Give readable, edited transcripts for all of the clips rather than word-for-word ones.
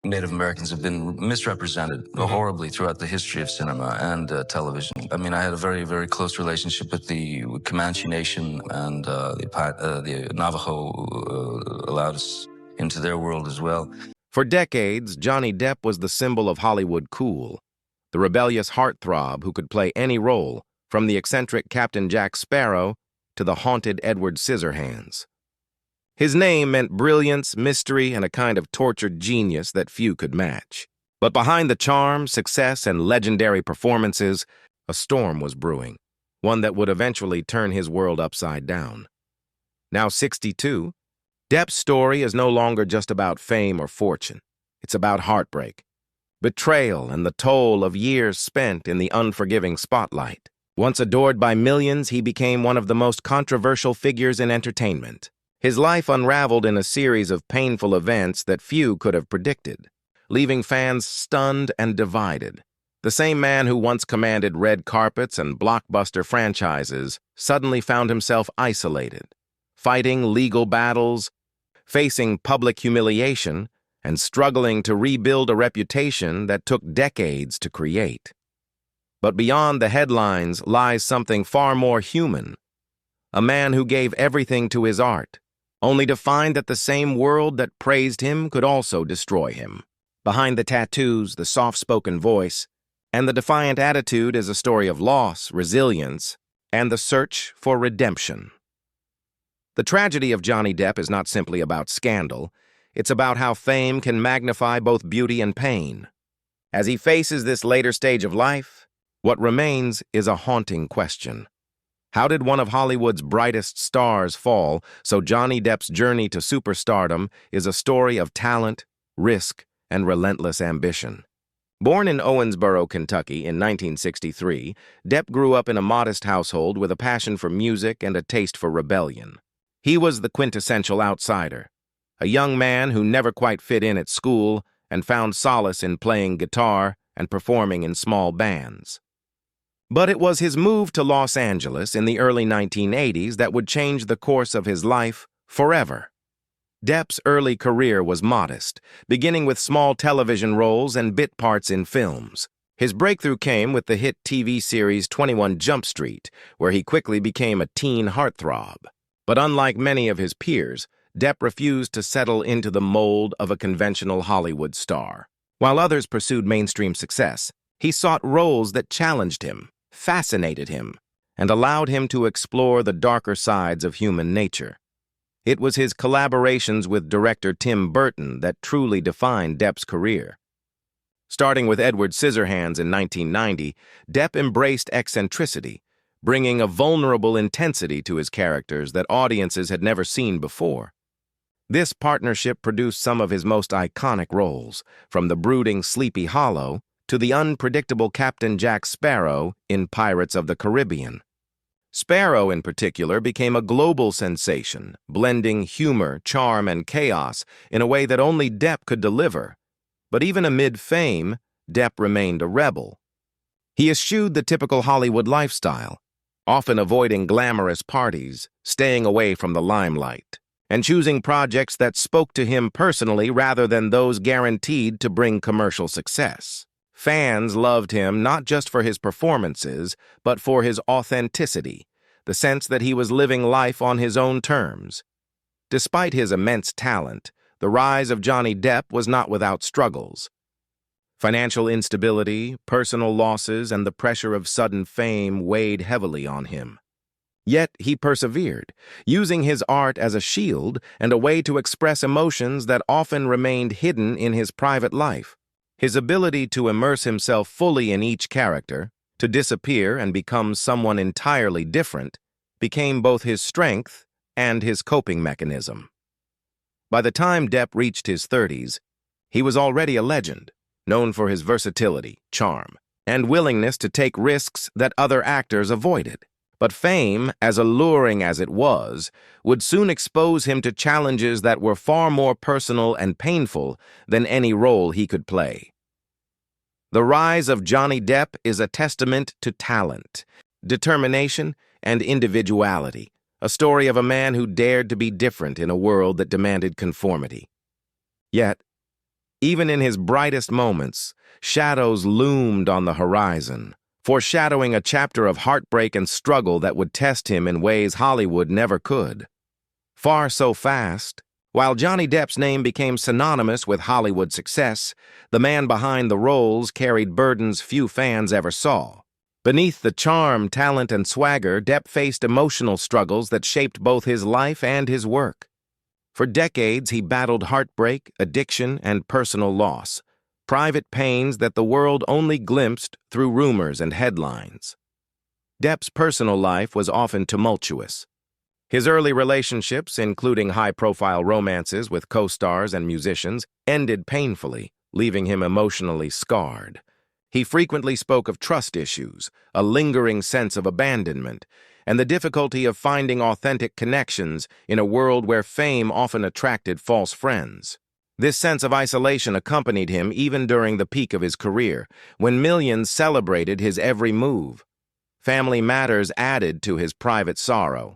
Native Americans have been misrepresented horribly throughout the history of cinema and television. I mean, I had a very, very close relationship with the Comanche Nation, and the Navajo allowed us into their world as well. For decades, Johnny Depp was the symbol of Hollywood cool, the rebellious heartthrob who could play any role, from the eccentric Captain Jack Sparrow to the haunted Edward Scissorhands. His name meant brilliance, mystery, and a kind of tortured genius that few could match. But behind the charm, success, and legendary performances, a storm was brewing, one that would eventually turn his world upside down. Now 62, Depp's story is no longer just about fame or fortune. It's about heartbreak, betrayal, and the toll of years spent in the unforgiving spotlight. Once adored by millions, he became one of the most controversial figures in entertainment. His life unraveled in a series of painful events that few could have predicted, leaving fans stunned and divided. The same man who once commanded red carpets and blockbuster franchises suddenly found himself isolated, fighting legal battles, facing public humiliation, and struggling to rebuild a reputation that took decades to create. But beyond the headlines lies something far more human. A man who gave everything to his art, only to find that the same world that praised him could also destroy him. Behind the tattoos, the soft-spoken voice, and the defiant attitude is a story of loss, resilience, and the search for redemption. The tragedy of Johnny Depp is not simply about scandal. It's about how fame can magnify both beauty and pain. As he faces this later stage of life, what remains is a haunting question. How did one of Hollywood's brightest stars fall, so Johnny Depp's journey to superstardom is a story of talent, risk, and relentless ambition? Born in Owensboro, Kentucky in 1963, Depp grew up in a modest household with a passion for music and a taste for rebellion. He was the quintessential outsider, a young man who never quite fit in at school and found solace in playing guitar and performing in small bands. But it was his move to Los Angeles in the early 1980s that would change the course of his life forever. Depp's early career was modest, beginning with small television roles and bit parts in films. His breakthrough came with the hit TV series 21 Jump Street, where he quickly became a teen heartthrob. But unlike many of his peers, Depp refused to settle into the mold of a conventional Hollywood star. While others pursued mainstream success, he sought roles that challenged him, fascinated him, and allowed him to explore the darker sides of human nature. It was his collaborations with director Tim Burton that truly defined Depp's career. Starting with Edward Scissorhands in 1990, Depp embraced eccentricity, bringing a vulnerable intensity to his characters that audiences had never seen before. This partnership produced some of his most iconic roles, from the brooding Sleepy Hollow to the unpredictable Captain Jack Sparrow in Pirates of the Caribbean. Sparrow, in particular, became a global sensation, blending humor, charm, and chaos in a way that only Depp could deliver. But even amid fame, Depp remained a rebel. He eschewed the typical Hollywood lifestyle, often avoiding glamorous parties, staying away from the limelight, and choosing projects that spoke to him personally rather than those guaranteed to bring commercial success. Fans loved him not just for his performances, but for his authenticity, the sense that he was living life on his own terms. Despite his immense talent, the rise of Johnny Depp was not without struggles. Financial instability, personal losses, and the pressure of sudden fame weighed heavily on him. Yet he persevered, using his art as a shield and a way to express emotions that often remained hidden in his private life. His ability to immerse himself fully in each character, to disappear and become someone entirely different, became both his strength and his coping mechanism. By the time Depp reached his 30s, he was already a legend, known for his versatility, charm, and willingness to take risks that other actors avoided. But fame, as alluring as it was, would soon expose him to challenges that were far more personal and painful than any role he could play. The rise of Johnny Depp is a testament to talent, determination, and individuality, a story of a man who dared to be different in a world that demanded conformity. Yet, Even in his brightest moments, shadows loomed on the horizon, foreshadowing a chapter of heartbreak and struggle that would test him in ways Hollywood never could. Far so fast, while Johnny Depp's name became synonymous with Hollywood success, the man behind the roles carried burdens few fans ever saw. Beneath the charm, talent, and swagger, Depp faced emotional struggles that shaped both his life and his work. For decades, he battled heartbreak, addiction, and personal loss, private pains that the world only glimpsed through rumors and headlines. Depp's personal life was often tumultuous. His early relationships, including high-profile romances with co-stars and musicians, ended painfully, leaving him emotionally scarred. He frequently spoke of trust issues, a lingering sense of abandonment, and the difficulty of finding authentic connections in a world where fame often attracted false friends. This sense of isolation accompanied him even during the peak of his career, when millions celebrated his every move. Family matters added to his private sorrow.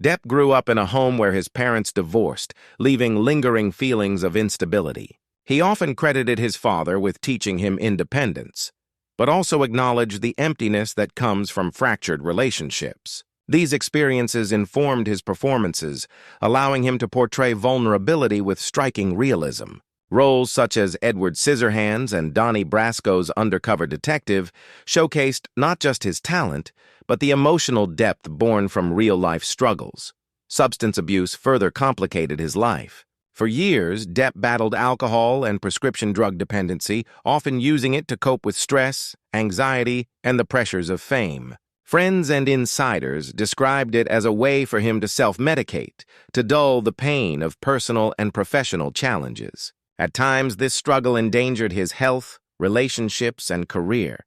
Depp grew up in a home where his parents divorced, leaving lingering feelings of instability. He often credited his father with teaching him independence, but also acknowledged the emptiness that comes from fractured relationships. These experiences informed his performances, allowing him to portray vulnerability with striking realism. Roles such as Edward Scissorhands and Donnie Brasco's undercover detective showcased not just his talent, but the emotional depth born from real-life struggles. Substance abuse further complicated his life. For years, Depp battled alcohol and prescription drug dependency, often using it to cope with stress, anxiety, and the pressures of fame. Friends and insiders described it as a way for him to self-medicate, to dull the pain of personal and professional challenges. At times, this struggle endangered his health, relationships, and career,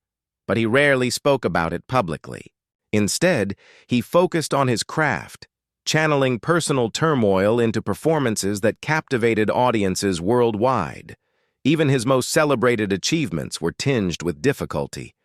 but he rarely spoke about it publicly. Instead, he focused on his craft, channeling personal turmoil into performances that captivated audiences worldwide. Even his most celebrated achievements were tinged with difficulty.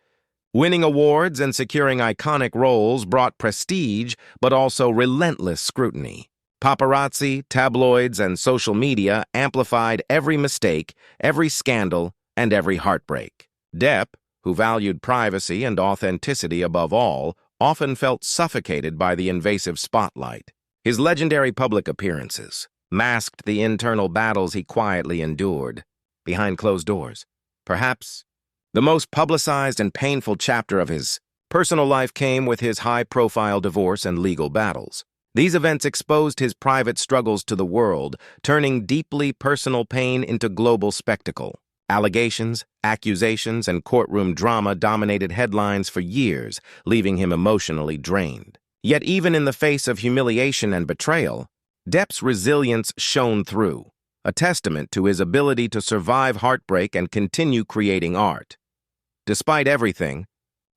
Winning awards and securing iconic roles brought prestige, but also relentless scrutiny. Paparazzi, tabloids, and social media amplified every mistake, every scandal, and every heartbreak. Depp, who valued privacy and authenticity above all, often felt suffocated by the invasive spotlight. His legendary public appearances masked the internal battles he quietly endured behind closed doors. Perhaps the most publicized and painful chapter of his personal life came with his high-profile divorce and legal battles. These events exposed his private struggles to the world, turning deeply personal pain into global spectacle. Allegations, accusations, and courtroom drama dominated headlines for years, leaving him emotionally drained. Yet even in the face of humiliation and betrayal, Depp's resilience shone through, a testament to his ability to survive heartbreak and continue creating art. Despite everything,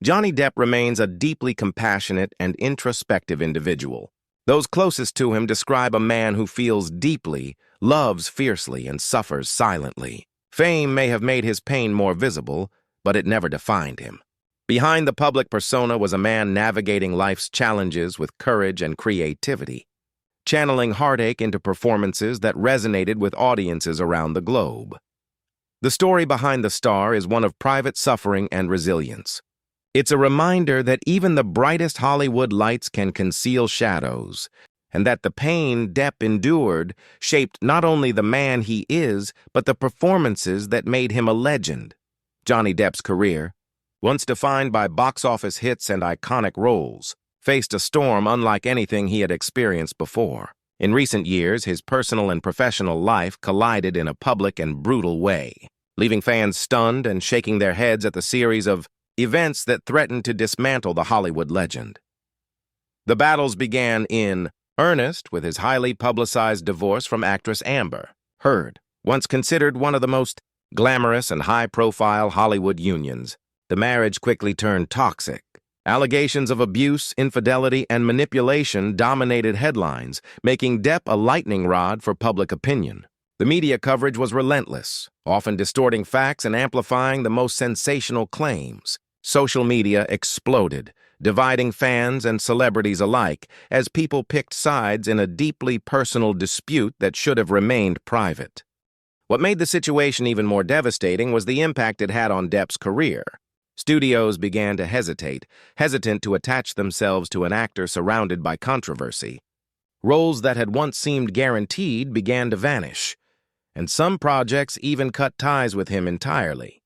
Johnny Depp remains a deeply compassionate and introspective individual. Those closest to him describe a man who feels deeply, loves fiercely, and suffers silently. Fame may have made his pain more visible, but it never defined him. Behind the public persona was a man navigating life's challenges with courage and creativity, channeling heartache into performances that resonated with audiences around the globe. The story behind the star is one of private suffering and resilience. It's a reminder that even the brightest Hollywood lights can conceal shadows, and that the pain Depp endured shaped not only the man he is, but the performances that made him a legend. Johnny Depp's career, once defined by box office hits and iconic roles, faced a storm unlike anything he had experienced before. In recent years, his personal and professional life collided in a public and brutal way, leaving fans stunned and shaking their heads at the series of events that threatened to dismantle the Hollywood legend. The battles began in earnest with his highly publicized divorce from actress Amber Heard, once considered one of the most glamorous and high-profile Hollywood unions. The marriage quickly turned toxic. Allegations of abuse, infidelity, and manipulation dominated headlines, making Depp a lightning rod for public opinion. The media coverage was relentless, often distorting facts and amplifying the most sensational claims. Social media exploded, dividing fans and celebrities alike as people picked sides in a deeply personal dispute that should have remained private. What made the situation even more devastating was the impact it had on Depp's career. Studios began to hesitant to attach themselves to an actor surrounded by controversy. Roles that had once seemed guaranteed began to vanish, and some projects even cut ties with him entirely.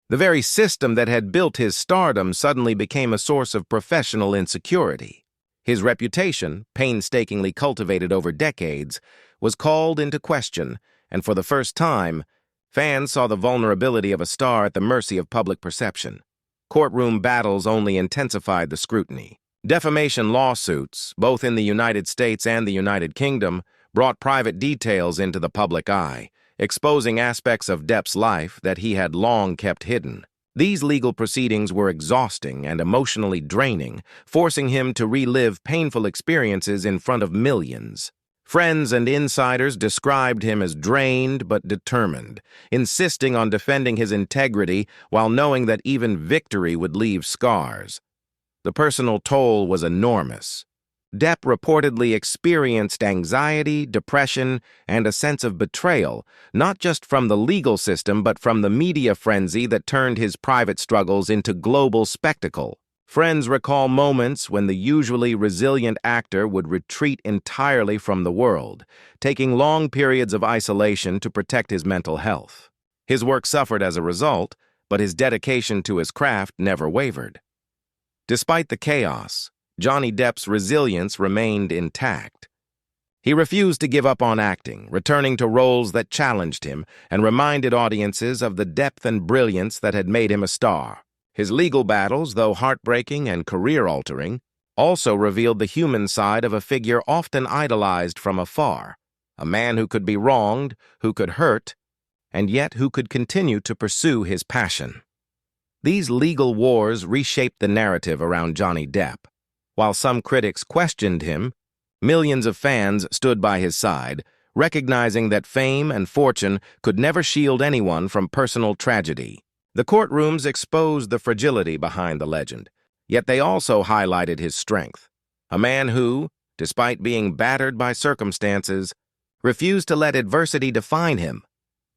The very system that had built his stardom suddenly became a source of professional insecurity. His reputation, painstakingly cultivated over decades, was called into question, and for the first time, fans saw the vulnerability of a star at the mercy of public perception. Courtroom battles only intensified the scrutiny. Defamation lawsuits, both in the United States and the United Kingdom, brought private details into the public eye, exposing aspects of Depp's life that he had long kept hidden. These legal proceedings were exhausting and emotionally draining, forcing him to relive painful experiences in front of millions. Friends and insiders described him as drained but determined, insisting on defending his integrity while knowing that even victory would leave scars. The personal toll was enormous. Depp reportedly experienced anxiety, depression, and a sense of betrayal, not just from the legal system but from the media frenzy that turned his private struggles into global spectacle. Friends recall moments when the usually resilient actor would retreat entirely from the world, taking long periods of isolation to protect his mental health. His work suffered as a result, but his dedication to his craft never wavered. Despite the chaos, Johnny Depp's resilience remained intact. He refused to give up on acting, returning to roles that challenged him and reminded audiences of the depth and brilliance that had made him a star. His legal battles, though heartbreaking and career-altering, also revealed the human side of a figure often idolized from afar, a man who could be wronged, who could hurt, and yet who could continue to pursue his passion. These legal wars reshaped the narrative around Johnny Depp. While some critics questioned him, millions of fans stood by his side, recognizing that fame and fortune could never shield anyone from personal tragedy. The courtrooms exposed the fragility behind the legend, yet they also highlighted his strength. A man who, despite being battered by circumstances, refused to let adversity define him.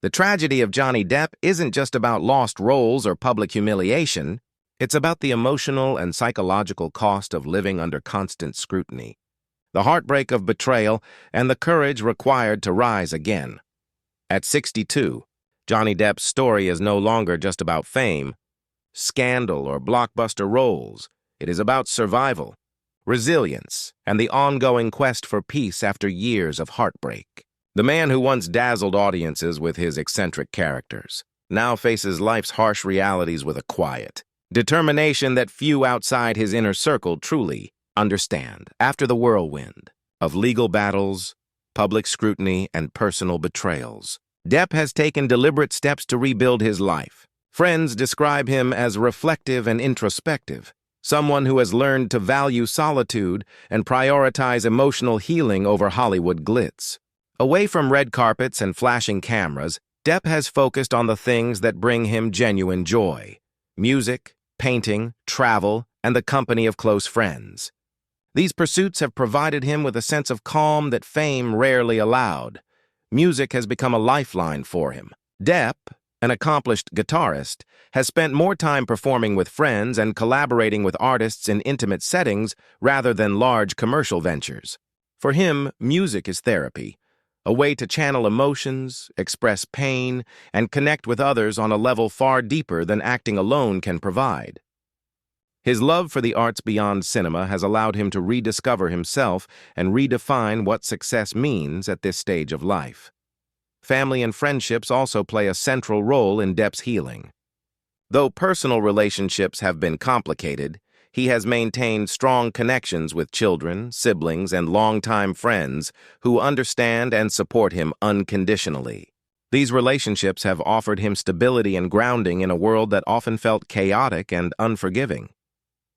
The tragedy of Johnny Depp isn't just about lost roles or public humiliation. It's about the emotional and psychological cost of living under constant scrutiny, the heartbreak of betrayal, and the courage required to rise again. At 62, Johnny Depp's story is no longer just about fame, scandal, or blockbuster roles. It is about survival, resilience, and the ongoing quest for peace after years of heartbreak. The man who once dazzled audiences with his eccentric characters now faces life's harsh realities with a quiet determination that few outside his inner circle truly understand. After the whirlwind of legal battles, public scrutiny, and personal betrayals, Depp has taken deliberate steps to rebuild his life. Friends describe him as reflective and introspective, someone who has learned to value solitude and prioritize emotional healing over Hollywood glitz. Away from red carpets and flashing cameras, Depp has focused on the things that bring him genuine joy: music, painting, travel, and the company of close friends. These pursuits have provided him with a sense of calm that fame rarely allowed. Music has become a lifeline for him. Depp, an accomplished guitarist, has spent more time performing with friends and collaborating with artists in intimate settings rather than large commercial ventures. For him, music is therapy, a way to channel emotions, express pain, and connect with others on a level far deeper than acting alone can provide. His love for the arts beyond cinema has allowed him to rediscover himself and redefine what success means at this stage of life. Family and friendships also play a central role in Depp's healing. Though personal relationships have been complicated, he has maintained strong connections with children, siblings, and longtime friends who understand and support him unconditionally. These relationships have offered him stability and grounding in a world that often felt chaotic and unforgiving.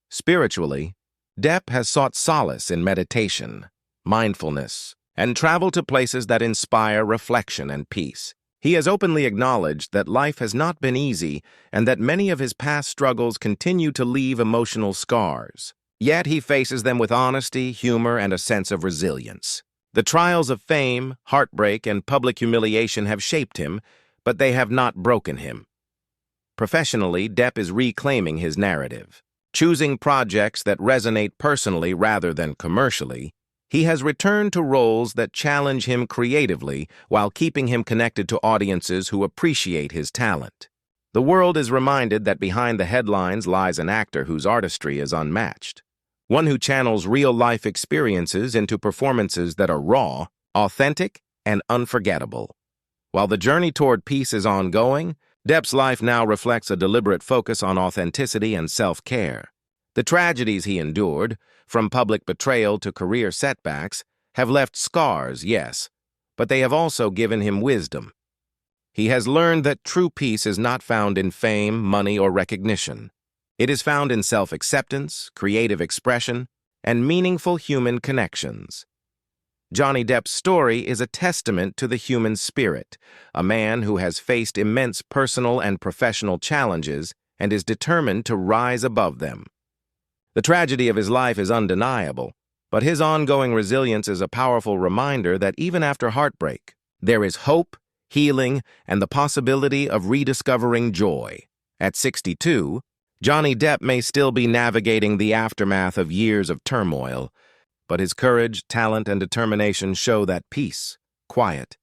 Spiritually, Depp has sought solace in meditation, mindfulness, and travel to places that inspire reflection and peace. He has openly acknowledged that life has not been easy and that many of his past struggles continue to leave emotional scars. Yet he faces them with honesty, humor, and a sense of resilience. The trials of fame, heartbreak, and public humiliation have shaped him, but they have not broken him. Professionally, Depp is reclaiming his narrative. Choosing projects that resonate personally rather than commercially, he has returned to roles that challenge him creatively while keeping him connected to audiences who appreciate his talent. The world is reminded that behind the headlines lies an actor whose artistry is unmatched, one who channels real-life experiences into performances that are raw, authentic, and unforgettable. While the journey toward peace is ongoing, Depp's life now reflects a deliberate focus on authenticity and self-care. The tragedies he endured, from public betrayal to career setbacks, have left scars, yes, but they have also given him wisdom. He has learned that true peace is not found in fame, money, or recognition. It is found in self-acceptance, creative expression, and meaningful human connections. Johnny Depp's story is a testament to the human spirit, a man who has faced immense personal and professional challenges and is determined to rise above them. The tragedy of his life is undeniable, but his ongoing resilience is a powerful reminder that even after heartbreak, there is hope, healing, and the possibility of rediscovering joy. At 62, Johnny Depp may still be navigating the aftermath of years of turmoil, but his courage, talent, and determination show that peace, quiet,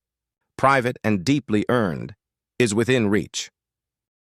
private, and deeply earned, is within reach.